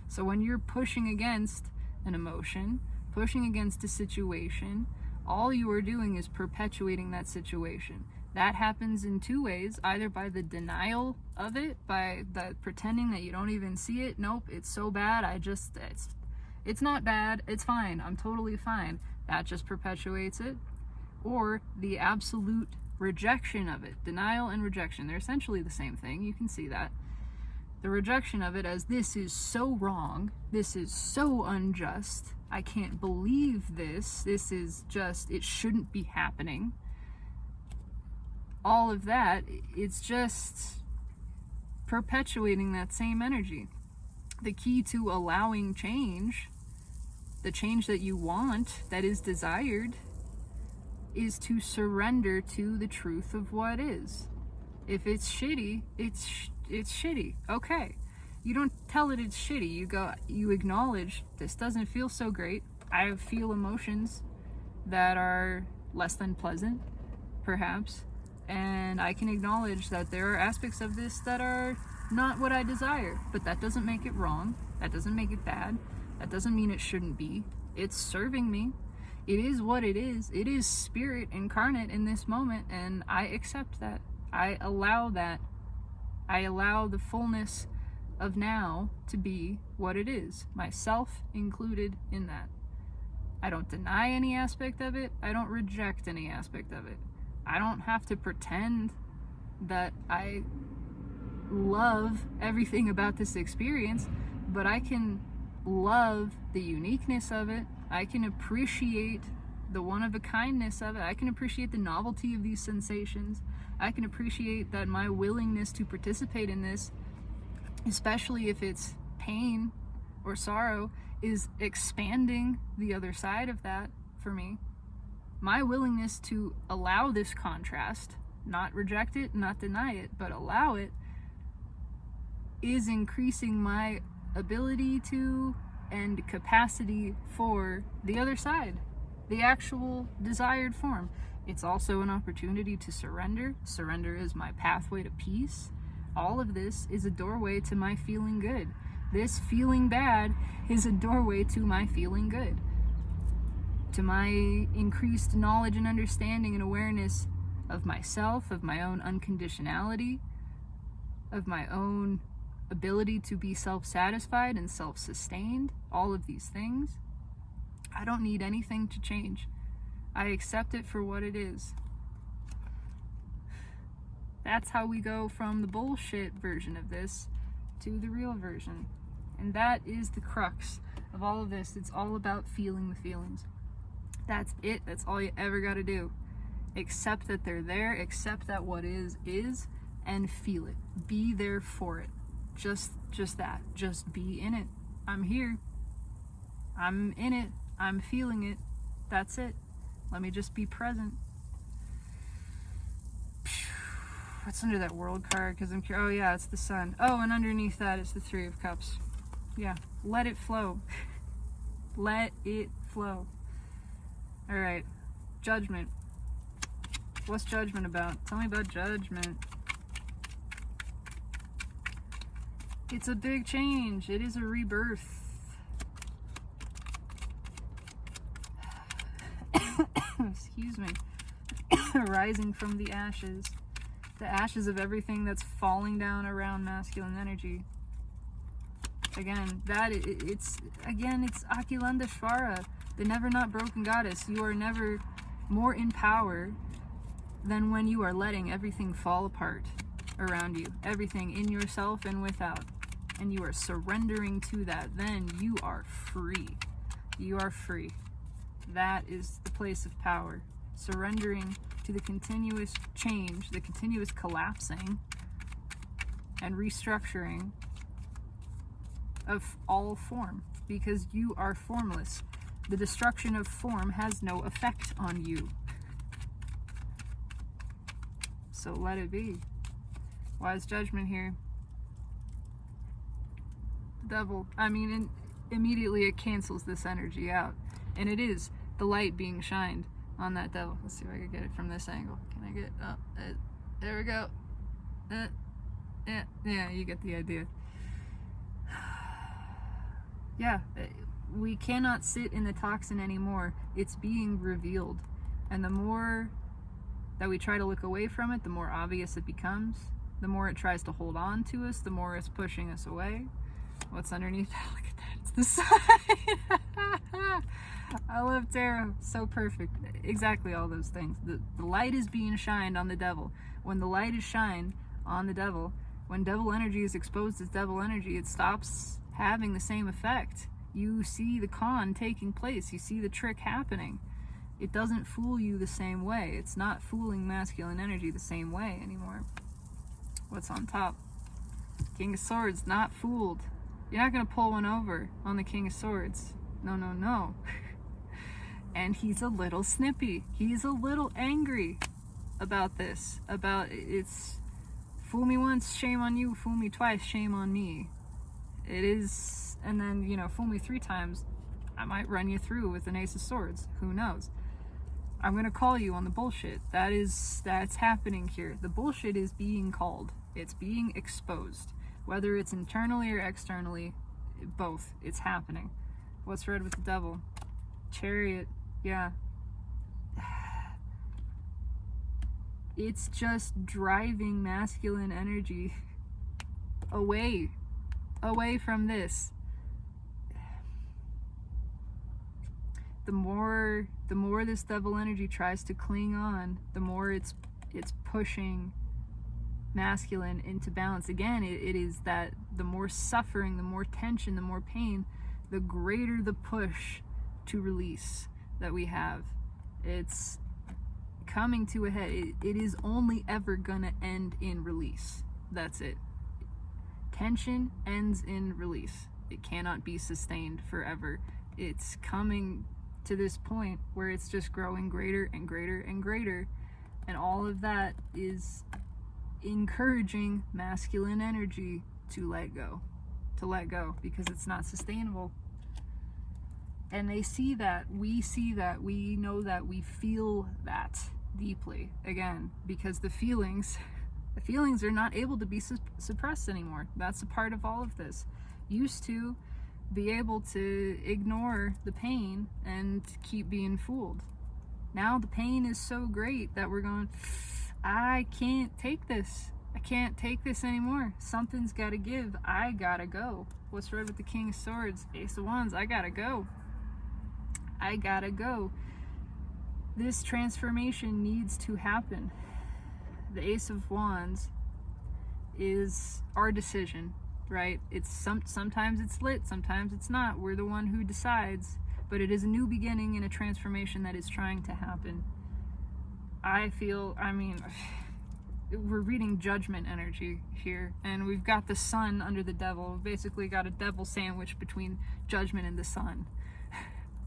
S1: So when you're pushing against an emotion, pushing against a situation, all you are doing is perpetuating that situation. That happens in two ways, either by the denial of it, by the pretending that you don't even see it. Nope, it's so bad, it's not bad, it's fine, I'm totally fine. That just perpetuates it. Or the absolute rejection of it. Denial and rejection, they're essentially the same thing, you can see that. The rejection of it as this is so wrong, this is so unjust, I can't believe this is just, it shouldn't be happening. All of that, it's just perpetuating that same energy. The key to allowing change, the change that you want, that is desired, is to surrender to the truth of what is. If it's shitty, it's shitty. Okay. You don't tell it it's shitty. You acknowledge this doesn't feel so great. I feel emotions that are less than pleasant, perhaps. And I can acknowledge that there are aspects of this that are not what I desire, but that doesn't make it wrong. That doesn't make it bad. That doesn't mean it shouldn't be. It's serving me. It is what it is. It is spirit incarnate in this moment, and I accept that. I allow that. I allow the fullness of now to be what it is, myself included in that. I don't deny any aspect of it. I don't reject any aspect of it. I don't have to pretend that I love everything about this experience, but I can love the uniqueness of it. I can appreciate the one-of-a-kindness of it. I can appreciate the novelty of these sensations. I can appreciate that my willingness to participate in this, especially if it's pain or sorrow, is expanding the other side of that for me. My willingness to allow this contrast, not reject it, not deny it, but allow it, is increasing my ability to and capacity for the other side, the actual desired form. It's also an opportunity to surrender. Surrender is my pathway to peace. All of this is a doorway to my feeling good. This feeling bad is a doorway to my feeling good, to my increased knowledge and understanding and awareness of myself, of my own unconditionality, of my own ability to be self-satisfied and self-sustained, all of these things. I don't need anything to change. I accept it for what it is. That's how we go from the bullshit version of this to the real version. And that is the crux of all of this. It's all about feeling the feelings. That's it. That's all you ever got to do. Accept that they're there, accept that what is, and feel it. Be there for it. Just that. Just be in it. I'm here. I'm in it. I'm feeling it. That's it. Let me just be present. What's under that world card? Because I'm curious. Oh yeah, it's the sun. Oh, and underneath that is the Three of Cups. Yeah. Let it flow. Let it flow. Alright. Judgment. What's judgment about? Tell me about judgment. It's a big change. It is a rebirth. Excuse me. Rising from the ashes. The ashes of everything that's falling down around masculine energy. Again, it's Akhilandeshvara, the never not broken goddess. You are never more in power than when you are letting everything fall apart around you. Everything in yourself and without. And you are surrendering to that. Then you are free. You are free. That is the place of power. Surrendering to the continuous change, the continuous collapsing and restructuring of all form, because you are formless. The destruction of form has no effect on you. So let it be. Wise judgment here. Devil. I mean, immediately it cancels this energy out. And it is the light being shined on that devil. Let's see if I can get it from this angle. Can I get up? There we go. Yeah, you get the idea. Yeah, we cannot sit in the toxin anymore. It's being revealed. And the more that we try to look away from it, the more obvious it becomes. The more it tries to hold on to us, the more it's pushing us away. What's underneath that? Look at that. It's the sun. I love tarot. So perfect. Exactly all those things. The light is being shined on the devil. When the light is shined on the devil, when devil energy is exposed as devil energy, it stops having the same effect. You see the con taking place. You see the trick happening. It doesn't fool you the same way. It's not fooling masculine energy the same way anymore. What's on top? King of Swords, not fooled. You're not going to pull one over on the King of Swords. No, no, no. And he's a little snippy. He's a little angry about this. About it's fool me once, shame on you. Fool me twice, shame on me. It is, and then, you know, fool me 3 times, I might run you through with an Ace of Swords. Who knows? I'm going to call you on the bullshit. That's happening here. The bullshit is being called. It's being exposed. Whether it's internally or externally, both. It's happening. What's red with the devil? Chariot. Yeah. It's just driving masculine energy away from this. The more this devil energy tries to cling on, the more it's pushing masculine into balance. Again, it is that the more suffering, the more tension, the more pain, the greater the push to release that we have. It's coming to a head. It is only ever gonna end in release. That's it. Tension ends in release. It cannot be sustained forever. It's coming to this point where it's just growing greater and greater and greater, and all of that is encouraging masculine energy to let go, because it's not sustainable. And they see that, we know that, we feel that deeply, again, because the feelings are not able to be suppressed anymore. That's a part of all of this. Used to be able to ignore the pain and keep being fooled. Now the pain is so great that we're going, I can't take this. I can't take this anymore. Something's got to give. I gotta go. What's red with the King of Swords? Ace of Wands. I gotta go. I gotta go. This transformation needs to happen. The Ace of Wands is our decision, right? It's sometimes it's lit, sometimes it's not. We're the one who decides, but it is a new beginning and a transformation that is trying to happen. We're reading judgment energy here, and we've got the sun under the devil. We've basically got a devil sandwich between judgment and the sun.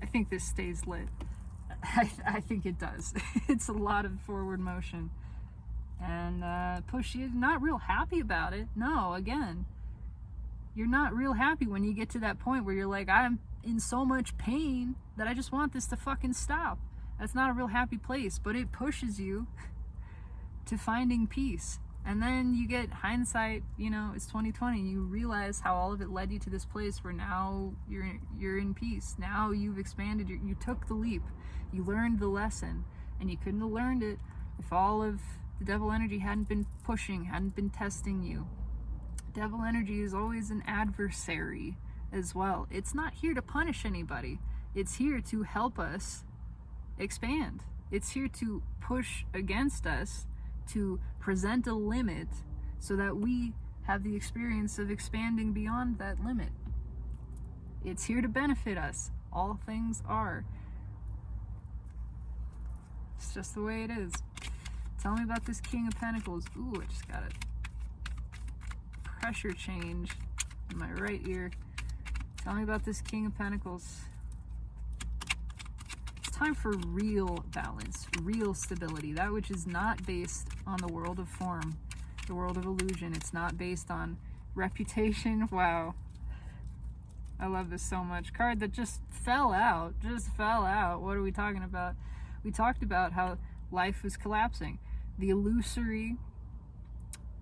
S1: I think this stays lit. I think it does. It's a lot of forward motion. And push, you're not real happy about it. No, again, you're not real happy when you get to that point where you're like, I'm in so much pain that I just want this to fucking stop. That's not a real happy place, but it pushes you to finding peace. And then you get hindsight, it's 2020. You realize how all of it led you to this place where now you're in peace. Now you've expanded, you took the leap. You learned the lesson, and you couldn't have learned it if all of the devil energy hadn't been pushing, hadn't been testing you. Devil energy is always an adversary as well. It's not here to punish anybody. It's here to help us expand. It's here to push against us, to present a limit so that we have the experience of expanding beyond that limit. It's here to benefit us. All things are. It's just the way it is. Tell me about this King of Pentacles. Ooh, I just got a pressure change in my right ear. Tell me about this King of Pentacles. It's time for real balance, real stability. That which is not based on the world of form, the world of illusion. It's not based on reputation. Wow. I love this so much. Card that just fell out. What are we talking about? We talked about how life was collapsing. The illusory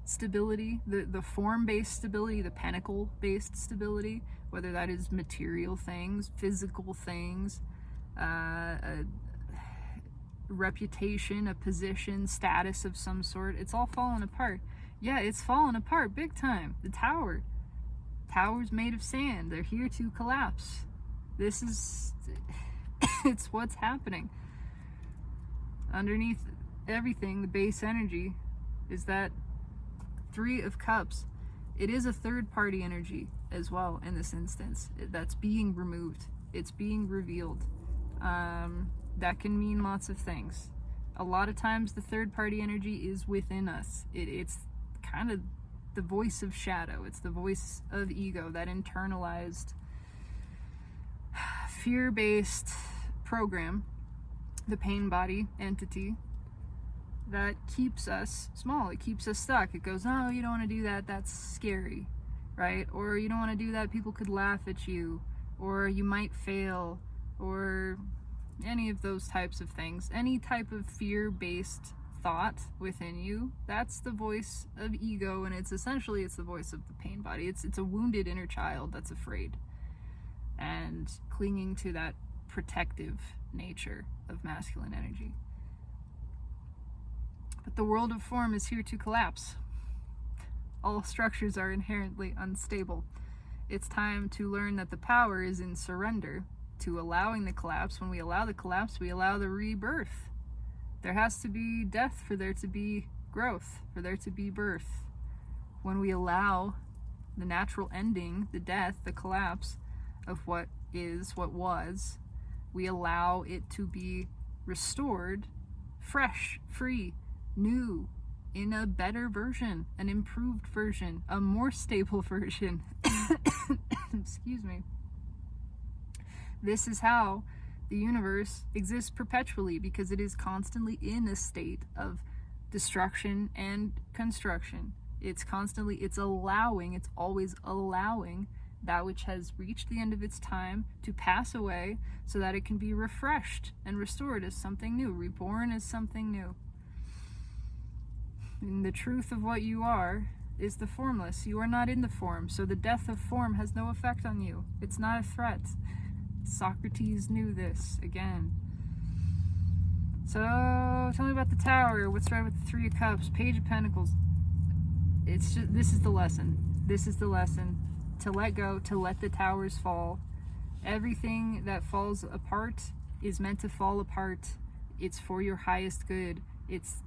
S1: stability, the form-based stability, the pentacle-based stability, whether that is material things, physical things, a reputation, a position, status of some sort, it's all falling apart. Yeah, it's falling apart big time. The tower's made of sand. They're here to collapse. This is, it's what's happening. Underneath everything, the base energy is that Three of Cups. It is a third party energy as well in this instance. That's being removed. It's being revealed. That can mean lots of things. A lot of times the third party energy is within us. It's kind of the voice of shadow. It's the voice of ego, that internalized fear-based program, the pain body entity that keeps us small. It keeps us stuck. It goes, oh, you don't want to do that, that's scary, right? Or you don't want to do that, people could laugh at you, or you might fail, or any of those types of things. Any type of fear-based thought within you, that's the voice of ego, and it's the voice of the pain body. It's a wounded inner child that's afraid and clinging to that protective nature of masculine energy. But the world of form is here to collapse. All structures are inherently unstable. It's time to learn that the power is in surrender to allowing the collapse. When we allow the collapse, we allow the rebirth. There has to be death for there to be growth, for there to be birth. When we allow the natural ending, the death, the collapse of what is, what was, we allow it to be restored, fresh, free, new, in a better version, an improved version, a more stable version. Excuse me. This is how the universe exists perpetually, because it is constantly in a state of destruction and construction. It's always allowing that which has reached the end of its time to pass away so that it can be refreshed and restored as something new, reborn as something new. And the truth of what you are is the formless. You are not in the form, so the death of form has no effect on you. It's not a threat. Socrates knew this, again. So, tell me about the Tower. What's right with the Three of Cups? Page of Pentacles. This is the lesson. This is the lesson. To let go, to let the towers fall. Everything that falls apart is meant to fall apart. It's for your highest good. It's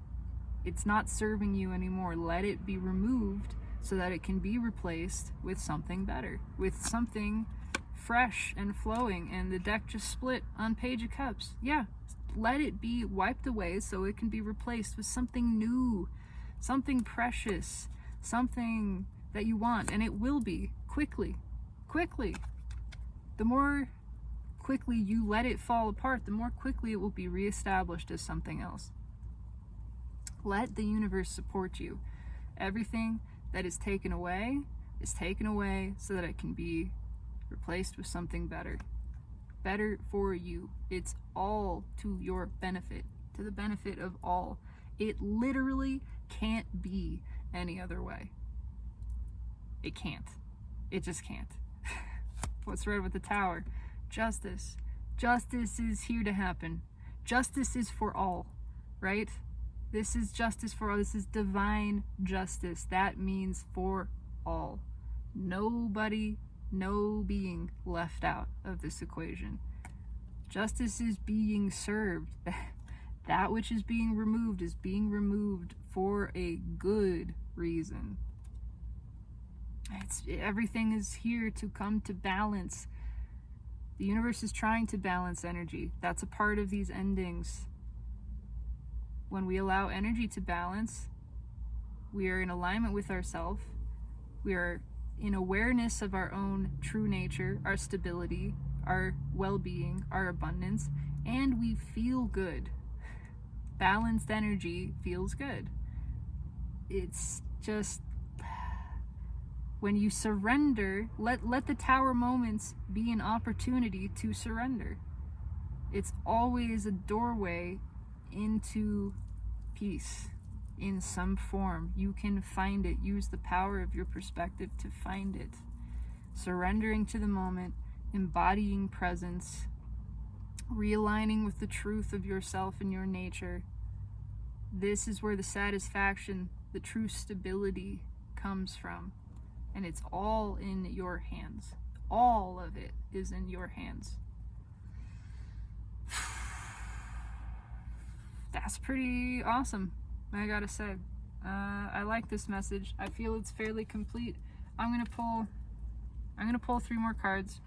S1: not serving you anymore. Let it be removed so that it can be replaced with something better, with something fresh and flowing. And the deck just split on Page of Cups. Yeah, let it be wiped away so it can be replaced with something new, something precious, something that you want. And it will be quickly. The more quickly you let it fall apart, the more quickly it will be reestablished as something else. Let the universe support you. Everything that is taken away so that it can be replaced with something better. Better for you. It's all to your benefit, to the benefit of all. It literally can't be any other way. It can't. It just can't. What's right with the Tower? Justice. Justice is here to happen. Justice is for all, right? This is justice for all. This is divine justice. That means for all. Nobody, no being left out of this equation. Justice is being served. That which is being removed for a good reason. Everything is here to come to balance. The universe is trying to balance energy. That's a part of these endings. When we allow energy to balance, we are in alignment with ourselves. We are in awareness of our own true nature, our stability, our well-being, our abundance, and we feel good. Balanced energy feels good. It's just, when you surrender, let the Tower moments be an opportunity to surrender. It's always a doorway into peace in some form. You can find it. Use the power of your perspective to find it. Surrendering to the moment, embodying presence, realigning with the truth of yourself and your nature. This is where the satisfaction, the true stability comes from. And it's all in your hands. All of it is in your hands. That's pretty awesome, I gotta say. I like this message. I feel it's fairly complete. I'm gonna pull 3 more cards.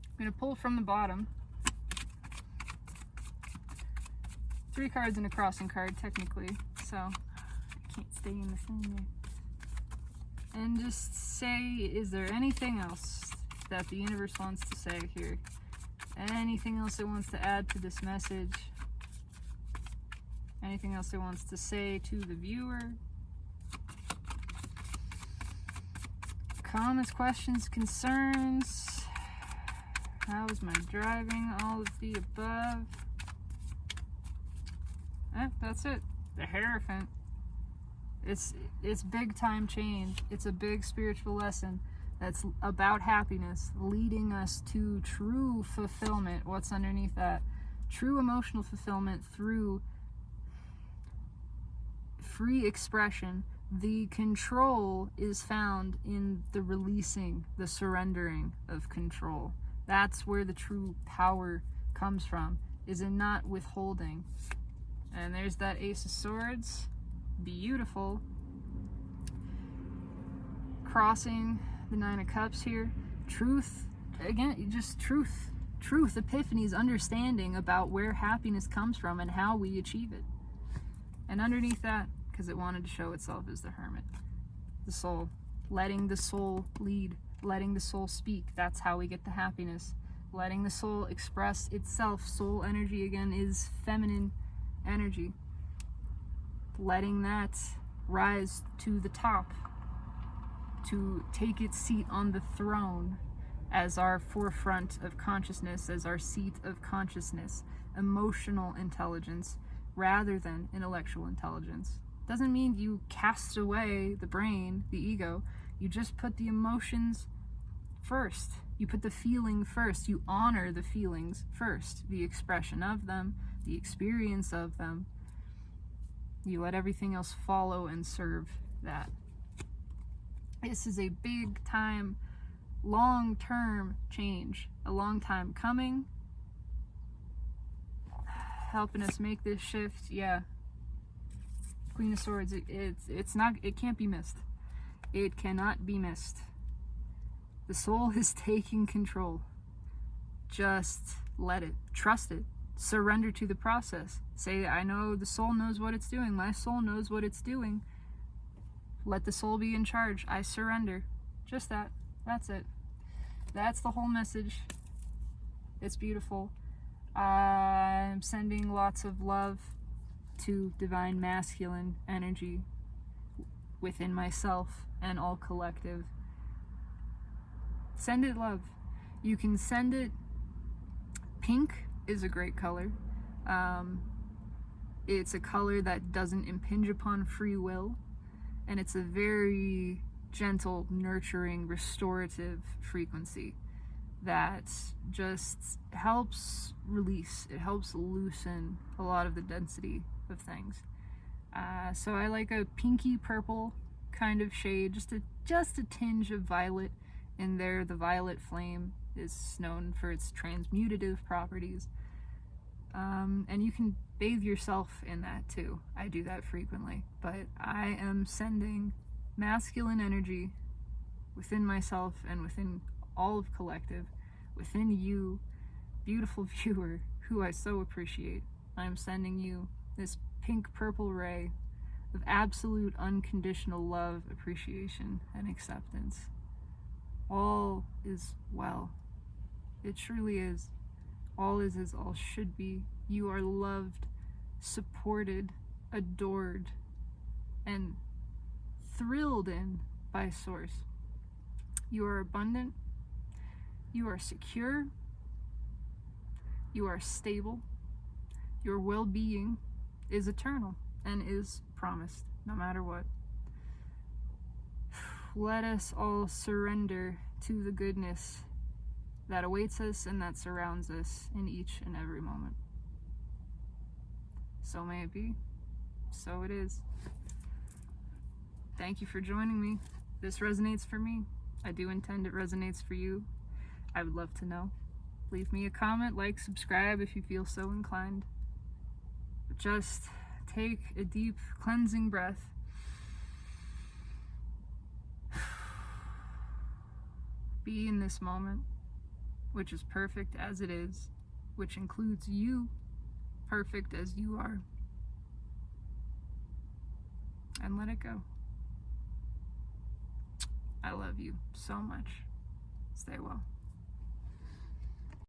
S1: I'm gonna pull from the bottom. 3 cards and a crossing card, technically, so I can't stay in the thing there. And just say, is there anything else that the universe wants to say here? Anything else it wants to add to this message? Anything else it wants to say to the viewer? Comments, questions, concerns? How is my driving? All of the above. That's it. The Hierophant. It's big time change. It's a big spiritual lesson that's about happiness, leading us to true fulfillment. What's underneath that? True emotional fulfillment through free expression. The control is found in the releasing, the surrendering of control. That's where the true power comes from, is in not withholding. And there's that Ace of Swords. Beautiful. Crossing the Nine of Cups here. Truth, again, just truth. Truth, epiphanies, understanding about where happiness comes from and how we achieve it. And underneath that, because it wanted to show itself as the Hermit, the soul. Letting the soul lead, letting the soul speak. That's how we get the happiness. Letting the soul express itself. Soul energy, again, is feminine energy. Letting that rise to the top, to take its seat on the throne as our forefront of consciousness, as our seat of consciousness. Emotional intelligence rather than intellectual intelligence. Doesn't mean you cast away the brain, the ego. You just put the emotions first. You put the feeling first. You honor the feelings first. The expression of them, the experience of them. You let everything else follow and serve that. This is a big time, long-term change. A long time coming. Helping us make this shift. Yeah. Queen of Swords, it can't be missed. It cannot be missed. The soul is taking control. Just let it. Trust it. Surrender to the process. Say, I know the soul knows what it's doing. My soul knows what it's doing. Let the soul be in charge. I surrender. Just that. That's it. That's the whole message. It's beautiful. I'm sending lots of love to divine masculine energy within myself and all collective. Send it love. You can send it. Pink is a great color. It's a color that doesn't impinge upon free will, and it's a very gentle, nurturing, restorative frequency that just helps release. It helps loosen a lot of the density of things. So I like a pinky purple kind of shade, just a tinge of violet in there. The violet flame is known for its transmutative properties. And you can bathe yourself in that too. I do that frequently. But I am sending masculine energy within myself and within all of collective, within you, beautiful viewer, who I so appreciate. I'm sending you this pink purple ray of absolute unconditional love, appreciation, and acceptance. All is well. It truly is. All is as all should be. You are loved, supported, adored, and thrilled in by Source. You are abundant. You are secure. You are stable. Your well-being is eternal and is promised, no matter what. Let us all surrender to the goodness that awaits us and that surrounds us in each and every moment. So may it be. So it is. Thank you for joining me. This resonates for me. I do intend it resonates for you. I would love to know. Leave me a comment, like, subscribe if you feel so inclined. But just take a deep cleansing breath. Be in this moment, which is perfect as it is, which includes you, perfect as you are. And let it go. I love you so much. Stay well.